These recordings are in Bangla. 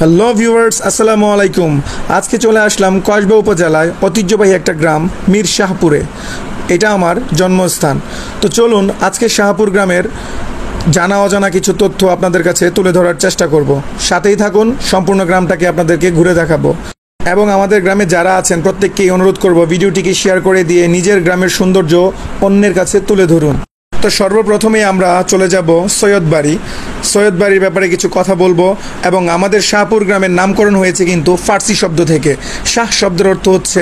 হ্যালো ভিউয়ার্স, আসসালামু আলাইকুম। আজকে চলে আসলাম কসবা উপজেলায় ঐতিহ্যবাহী একটা গ্রাম মীর শাহপুরে। এটা আমার জন্মস্থান। তো চলুন আজকে শাহপুর গ্রামের জানা অজানা কিছু তথ্য আপনাদের কাছে তুলে ধরার চেষ্টা করব। সাথেই থাকুন, সম্পূর্ণ গ্রামটাকে আপনাদেরকে ঘুরে দেখাবো। এবং আমাদের গ্রামে যারা আছেন প্রত্যেককেই অনুরোধ করব ভিডিওটিকে শেয়ার করে দিয়ে নিজের গ্রামের সৌন্দর্য অন্যের কাছে তুলে ধরুন। তো সর্বপ্রথমেই আমরা চলে যাব সৈয়দবাড়ির ব্যাপারে কিছু কথা বলবো। এবং আমাদের শাহপুর গ্রামের নামকরণ হয়েছে কিন্তু ফার্সি শব্দ থেকে। শাহ শব্দের অর্থ হচ্ছে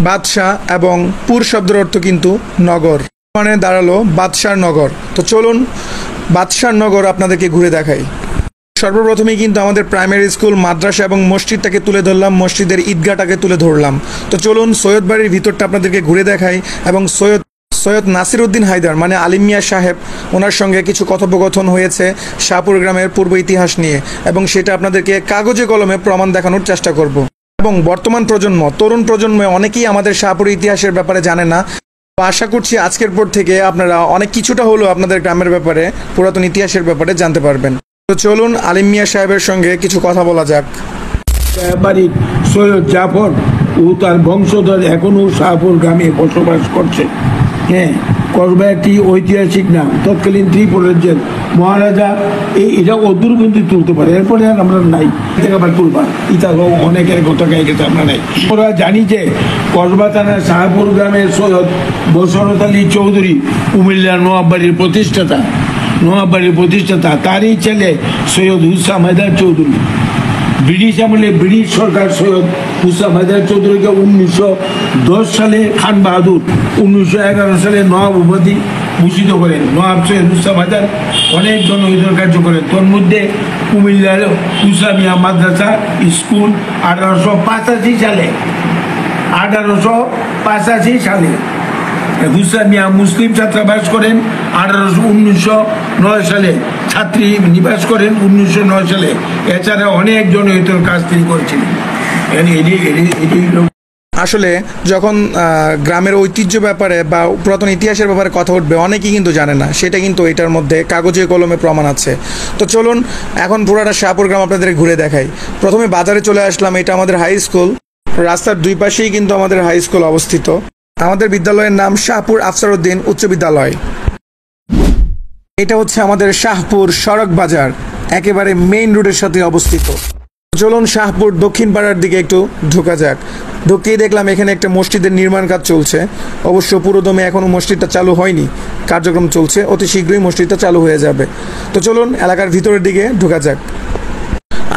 বাদশাহ এবং পুর শব্দের অর্থ কিন্তু নগর, মানে দাঁড়ালো বাদশার নগর। তো চলুন বাদশার নগর আপনাদেরকে ঘুরে দেখাই। সর্বপ্রথমেই কিন্তু আমাদের প্রাইমারি স্কুল, মাদ্রাসা এবং মসজিদটাকে তুলে ধরলাম, মসজিদের ঈদগাহটাকে তুলে ধরলাম। তো চলুন সৈয়দবাড়ির ভিতরটা আপনাদেরকে ঘুরে দেখাই এবং সৈয়দ নাসির উদ্দিন হায়দার মানে আলিম মিয়া সাহেব, ওনার সঙ্গে কিছু কথোপকথন হয়েছে শাহপুর গ্রামের পূর্ব ইতিহাস নিয়ে, এবং সেটা আপনাদেরকে কাগজে কলমে প্রমাণ দেখানোর চেষ্টা করব। এবং বর্তমান প্রজন্ম, তরুণ প্রজন্মে অনেকেই আমাদের শাহপুর ইতিহাসের ব্যাপারে জানে না। তো আশা করছি আজকের পর থেকে আপনারা অনেক কিছুটা হলেও আপনাদের গ্রামের ব্যাপারে, পুরাতন ইতিহাসের ব্যাপারে জানতে পারবেন। তো চলুন আলিম মিয়া সাহেবের সঙ্গে কিছু কথা বলা যাক। বাড়ির সৈয়দ জাফর ও তার বংশধর এখনো শাহপুর গ্রামে বসবাস করছে। হ্যাঁ, কসবা একটি ঐতিহাসিক নাম। তৎকালীন ত্রিপুরার যে মহারাজা এটা অদূরবন্দি তুলতে পারে, এরপরে আর আমরা নাই আবার তুলবা ইতা অনেকের কথা গায়ে গেছে, আমরা নাই। আমরা জানি যে কসবা থানার শাহপুর গ্রামের সৈয়দ বসরত আলী চৌধুরী কুমিল্লা নবাববাড়ির প্রতিষ্ঠাতা, তারই ছেলে সৈয়দ হুসাম হায়দার চৌধুরী। ব্রিটিশ আমলে ব্রিটিশ সরকার সৈয়দ হুসাম হায়দার চৌধুরীকে 1910 সালে খান বাহাদুর, 1911 সালে নবাব উপাধি ভূষিত করেন। নবাব সৈয়দ হুসাম হায়দার অনেক জনহিতর কার্য করেন। তোর মধ্যে কুমিল্লার হুসামিয়া মাদ্রাসা স্কুল 1885 সালে হুসামিয়া মুসলিম ছাত্রাবাস করেন। 1909 সালে ছাত্রী নিবাস করেন 1909 সালে। এছাড়া অনেক জনহিতর কাজ তিনি করেছিলেন। আসলে যখন গ্রামের ঐতিহ্য ব্যাপারে বা পুরাতন ইতিহাসের ব্যাপারে কথা উঠবে, অনেকেই কিন্তু জানে না, সেটা কিন্তু এটার মধ্যে কাগজে কলমে প্রমাণ আছে। তো চলুন এখন পুরাটা শাহপুর গ্রাম আপনাদের ঘুরে দেখাই। প্রথমে বাজারে চলে আসলাম, এটা আমাদের হাই স্কুল। রাস্তার দুই পাশেই কিন্তু আমাদের হাই স্কুল অবস্থিত। আমাদের বিদ্যালয়ের নাম শাহপুর আফসার উদ্দিন উচ্চ বিদ্যালয়। এটা হচ্ছে আমাদের শাহপুর সড়ক বাজার, একেবারে মেইন রোডের সাথে অবস্থিত। চলুন শাহপুর দক্ষিণ পাড়ার দিকে একটু ঢোকা যাক। ঢুকতেই দেখলাম এখানে একটা মসজিদের নির্মাণ কাজ চলছে। অবশ্য পুরোদমে এখনো মসজিদটা চালু হয়নি, কার্যক্রম চলছে, অতি শীঘ্রই মসজিদটা চালু হয়ে যাবে। তো চলুন এলাকার ভিতরের দিকে ঢোকা যাক।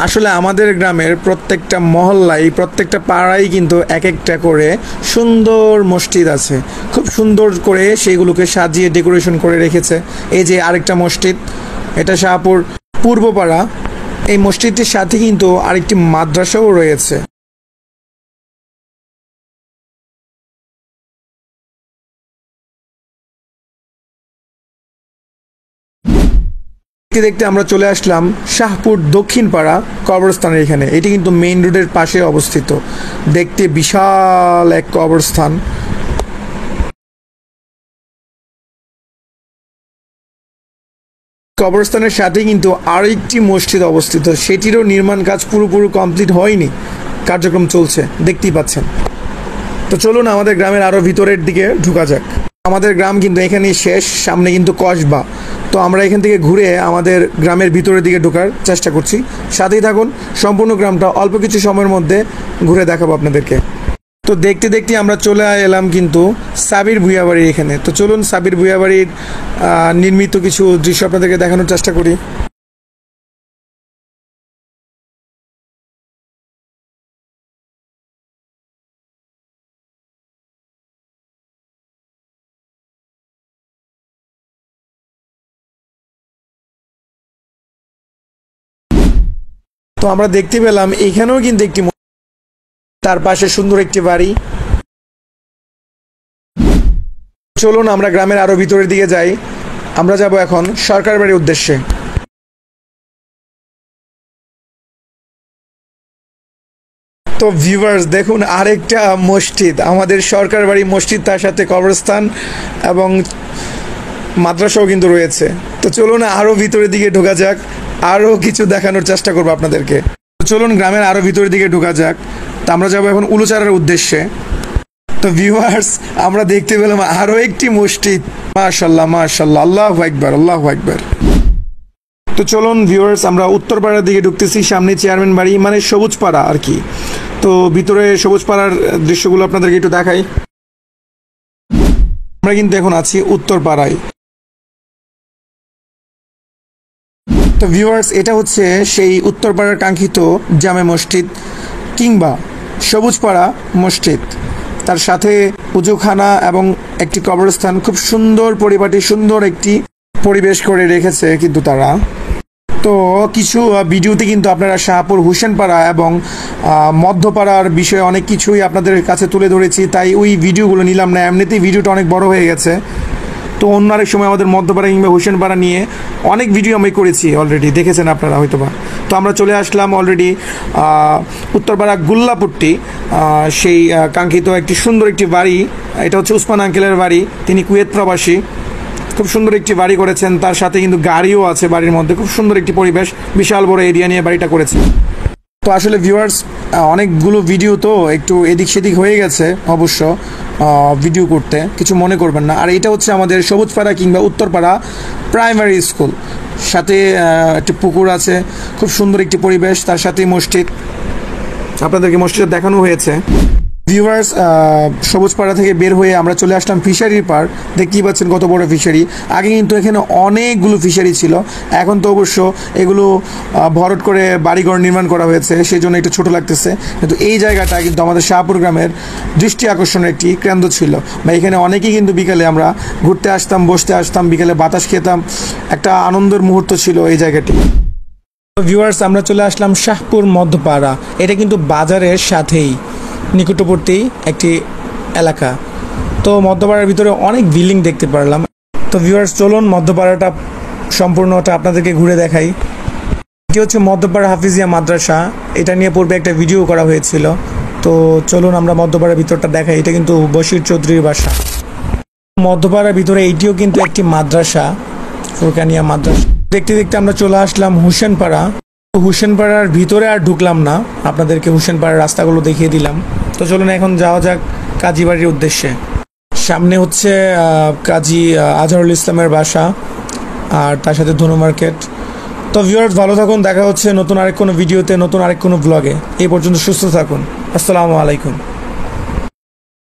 আসলে আমাদের গ্রামের প্রত্যেকটা মহল্লায়, প্রত্যেকটা পাড়ায় কিন্তু এক একটা করে সুন্দর মসজিদ আছে। খুব সুন্দর করে সেইগুলোকে সাজিয়ে ডেকোরেশন করে রেখেছে। এই যে আরেকটা মসজিদ, এটা শাহপুর পূর্বপাড়া। এই মসজিদটির সাথে কিন্তু আরেকটি মাদ্রাসাও রয়েছে। দেখতে দেখতে আমরা চলে আসলাম শাহপুর দক্ষিণ পাড়া কবরস্থানের এখানে। এটি কিন্তু মেইন রোডের পাশে অবস্থিত। দেখতে বিশাল এক কবরস্থান। কবরস্থানের সাথে কিন্তু আরেকটি মসজিদ অবস্থিত, সেটিরও নির্মাণ কাজ পুরোপুরি কমপ্লিট হয়নি, কার্যক্রম চলছে, দেখতেই পাচ্ছেন। তো চলুন আমাদের গ্রামের আরো ভিতরের দিকে ঢোকা যাক। আমাদের গ্রাম কিন্তু এখানেই শেষ, সামনে কিন্তু কসবা। তো আমরা এখান থেকে ঘুরে আমাদের গ্রামের ভিতরের দিকে ঢোকার চেষ্টা করছি। সাথেই থাকুন, সম্পূর্ণ গ্রামটা অল্প কিছু সময়ের মধ্যে ঘুরে দেখাবো আপনাদেরকে। তো দেখতে দেখতে আমরা চলে এলাম কিন্তু সাবির ভূঁইয়া বাড়ির এখানে। তো চলুন সাবির ভূঁইয়া বাড়ির নির্মিত কিছু দৃশ্য আপনাদেরকে দেখানোর চেষ্টা করি। তো আমরা দেখতে পেলাম এখানেও কিন্তু একটি, তার পাশে সুন্দর একটি বাড়ি। চলুন আমরা গ্রামের আরো ভিতরের দিকে যাই। আমরা যাব এখন সরকার বাড়ির উদ্দেশ্যে। তো ভিউয়ার্স দেখুন আরেকটা মসজিদ, আমাদের সরকার বাড়ি মসজিদ, তার সাথে কবরস্থান এবং মাদ্রাসাও কিন্তু রয়েছে। তো চলুন আরও ভিতরের দিকে ঢোকা যাক, আরও কিছু দেখানোর চেষ্টা করবো আপনাদেরকে। চলুন গ্রামের আরো ভিতরের দিকে ঢোকা যাক। তা আমরা যাবো এখন উলুচারার উদ্দেশ্যে। তো ভিউয়ার্স, আমরা দেখতে পেলাম আরো একটি মসজিদ। মাশাআল্লাহ মাশাআল্লাহ, আল্লাহু আকবার আল্লাহু আকবার। তো চলুন ভিউয়ার্স, আমরা উত্তরপাড়ার দিকে ঢুকতেছি। সামনে চেয়ারম্যান বাড়ি, মানে সবুজ পাড়া আর কি। তো ভিতরে সবুজ পাড়ার দৃশ্যগুলো আপনাদেরকে একটু দেখাই। আমরা কিন্তু এখন আছি উত্তরপাড়ায়। তো ভিউয়ার্স, এটা হচ্ছে সেই উত্তরপাড়ার কাঙ্ক্ষিত জামে মসজিদ কিংবা সবুজপাড়া মসজিদ। তার সাথে উজুখানা এবং একটি কবরস্থান, খুব সুন্দর পরিপাটি, সুন্দর একটি পরিবেশ করে রেখেছে কিন্তু তারা। তো কিছু ভিডিওতে কিন্তু আপনারা শাহপুর হুসেনপাড়া এবং মধ্যপাড়ার বিষয়ে অনেক কিছুই আপনাদের কাছে তুলে ধরেছি, তাই ওই ভিডিওগুলো নিলাম না। এমনিতেই ভিডিওটা অনেক বড় হয়ে গেছে। তো অন্য আরেক সময় আমাদের মধ্যপাড়া কিংবা হুসেনপাড়া নিয়ে অনেক ভিডিও আমি করেছি, অলরেডি দেখেছেন আপনারা হয়তোবা। তো আমরা চলে আসলাম অলরেডি উত্তরপাড়া গুল্লাপুট্টি, সেই কাঙ্ক্ষিত একটি সুন্দর একটি বাড়ি। এটা হচ্ছে উসমান আঙ্কেলের বাড়ি, তিনি কুয়েত প্রবাসী। খুব সুন্দর একটি বাড়ি করেছেন, তার সাথে কিন্তু গাড়িও আছে বাড়ির মধ্যে। খুব সুন্দর একটি পরিবেশ, বিশাল বড় এরিয়া নিয়ে বাড়িটা করেছে। তো আসলে ভিউয়ার্স, অনেকগুলো ভিডিও তো একটু এদিক সেদিক হয়ে গেছে অবশ্য ভিডিও করতে, কিছু মনে করবেন না। আর এটা হচ্ছে আমাদের সবুজপাড়া কিংবা উত্তরপাড়া প্রাইমারি স্কুল, সাথে একটি পুকুর আছে, খুব সুন্দর একটি পরিবেশ, তার সাথে মসজিদ। আপনাদেরকে মসজিদ দেখানো হয়েছে। ভিউয়ার্স, সবুজপাড়া থেকে বের হয়ে আমরা চলে আসলাম ফিশারির পার। দেখতেই পাচ্ছেন কত বড় ফিশারি। আগে কিন্তু এখানে অনেকগুলো ফিশারি ছিল, এখন তো অবশ্য এগুলো ভরাট করে বাড়িঘর নির্মাণ করা হয়েছে, সেই জন্য একটু ছোটো লাগতেছে। কিন্তু এই জায়গাটা কিন্তু আমাদের শাহপুর গ্রামের দৃষ্টি আকর্ষণের একটি কেন্দ্র ছিল। বা এখানে অনেকেই কিন্তু বিকালে আমরা ঘুরতে আসতাম, বসতে আসতাম, বিকালে বাতাস খেতাম। একটা আনন্দের মুহূর্ত ছিল এই জায়গাটি। ভিউয়ার্স, আমরা চলে আসলাম শাহপুর মধ্যপাড়া। এটা কিন্তু বাজারের সাথেই নিকটবর্তী একটি এলাকা। তো মধ্যপাড়ার ভিতরে অনেক বিল্ডিং দেখতে পারলাম। তো ভিউয়ার্স, চলুন মধ্যপাড়াটা সম্পূর্ণটা আপনাদেরকে ঘুরে দেখাই। এটি হচ্ছে মধ্যপাড়া হাফিজিয়া মাদ্রাসা, এটা নিয়ে পূর্বে একটা ভিডিও করা হয়েছিল। তো চলুন আমরা মধ্যপাড়ার ভিতরটা দেখাই। এটা কিন্তু বশির চৌধুরীর বাসা। মধ্যপাড়ার ভিতরে এইটিও কিন্তু একটি মাদ্রাসা, ফুরকানিয়া মাদ্রাসা। দেখতে দেখতে আমরা চলে আসলাম হুসেনপাড়া। হুসেনপাড়ার ভিতরে আর ঢুকলাম না, আপনাদেরকে হুসেনপাড়ার রাস্তাগুলো দেখিয়ে দিলাম। তো চলুন এখন যাওয়া যাক কাজী বাড়ির উদ্দেশ্যে। সামনে হচ্ছে কাজী আজহারুল ইসলামের বাসা, আর তার সাথে ধনু মার্কেট। তো ভিউয়ার্স, ভালো থাকুন, দেখা হচ্ছে নতুন আরেক কোনো ভিডিওতে, নতুন আরেক কোনো ব্লগে। এই পর্যন্ত সুস্থ থাকুন। আসসালামু আলাইকুম।